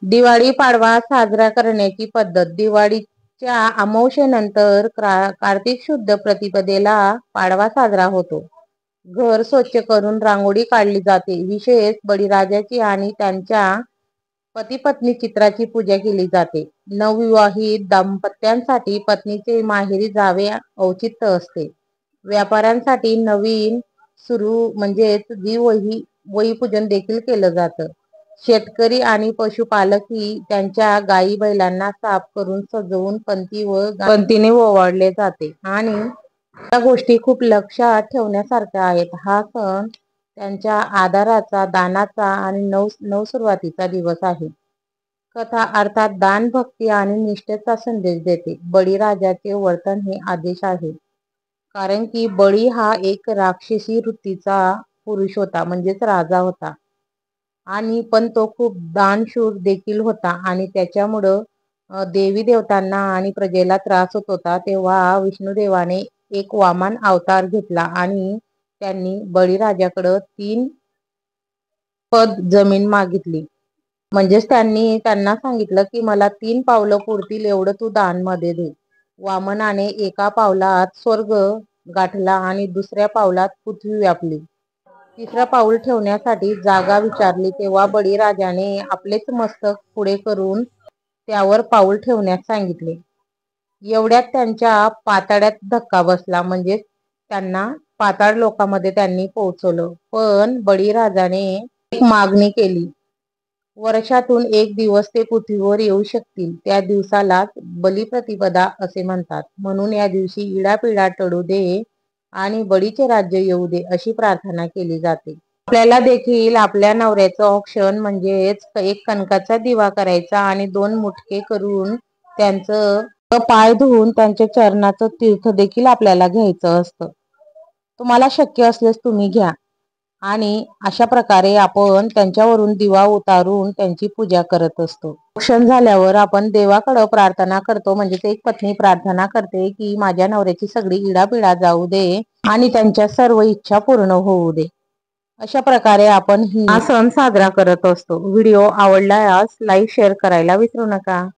दिवाळी पाडवा साजरा करण्याची पद्धत. दिवाळीच्या अमावस्येनंतर कार्तिक शुद्ध प्रतिपदेला पाडवा साजरा होतो. घर स्वच्छ करून रांगोळी काढली जाते. विशेष बळीराजाची आणि त्यांच्या पती पत्नी चित्राची पूजा केली जाते. नवविवाहित दाम्पत्यांसाठी पत्नीचे माहेरी जावे औचित्य असते. व्यापाऱ्यांसाठी नवीन सुरू म्हणजेच वही पूजन देखील केलं जातं. शेतकरी आणि पशुपालकही त्यांच्या गायी बैलांना साफ करून सजवून पंतीने ओवाळले जाते. आणि या गोष्टी खूप लक्षात ठेवण्यासारख्या आहेत. हा सण त्यांच्या आधाराचा, दानाचा आणि नवसुरुवातीचा दिवस आहे. कथा अर्थात दान, भक्ती आणि निष्ठेचा संदेश देते. बळीराजाचे वर्तन हे आदेश आहे, कारण की बळी हा एक राक्षसी वृत्तीचा पुरुष होता, म्हणजेच राजा होता. आणि पण तो खूप दानशूर देखील होता आणि त्याच्यामुळं देवी देवतांना आणि प्रजेला त्रास होत होता. तेव्हा विष्णुदेवाने एक वामन अवतार घेतला आणि त्यांनी बळीराजाकडं 3 पद जमीन मागितली. म्हणजेच त्यांना सांगितलं की मला 3 पावलं पुरतील एवढं तू दानमध्ये दे. वामनाने एका पावलात स्वर्ग गाठला आणि दुसऱ्या पावलात पृथ्वी व्यापली. तिसरा पाऊल ठेवण्यासाठी जागा विचारली. तेव्हा बळीराजाने आपलेच मस्तक पुढे करून त्यावर पाऊल ठेवण्यास सांगितले. एवढ्यात त्यांच्या पाताळात धक्का बसला, म्हणजे त्यांना पाताळ लोकांमध्ये त्यांनी पोहोचवलं. पण बळीराजाने एक मागणी केली. वर्षातून 1 दिवस ते पृथ्वीवर येऊ शकतील. त्या दिवसालाच बलिप्रतिपदा असे म्हणतात. म्हणून या दिवशी इडापिडा टळू दे आणि बळीचे राज्य येऊ दे अशी प्रार्थना केली जाते. आपल्याला देखील आपल्या नवऱ्याचं औक्षण म्हणजेच एक कणकाचा दिवा करायचा आणि 2 मुटके करून त्यांचं पाय धुवून त्यांच्या चरणाचं तीर्थ देखील आपल्याला घ्यायचं असतं. तुम्हाला शक्य असल्यास तुम्ही घ्या. आणि अशा प्रकारे आपण त्यांच्यावरून दिवा उतारून त्यांची पूजा करत असतो. औक्षण झाल्यावर आपण देवाकडं प्रार्थना करतो, म्हणजे एक पत्नी प्रार्थना करते की माझ्या नवऱ्याची सगळी इडापिडा जाऊ दे आणि त्यांच्या सर्व इच्छा पूर्ण होऊ दे. अशा प्रकारे आपण हा सण साजरा करत असतो. व्हिडिओ आवडल्यास लाईक शेअर करायला विसरू नका.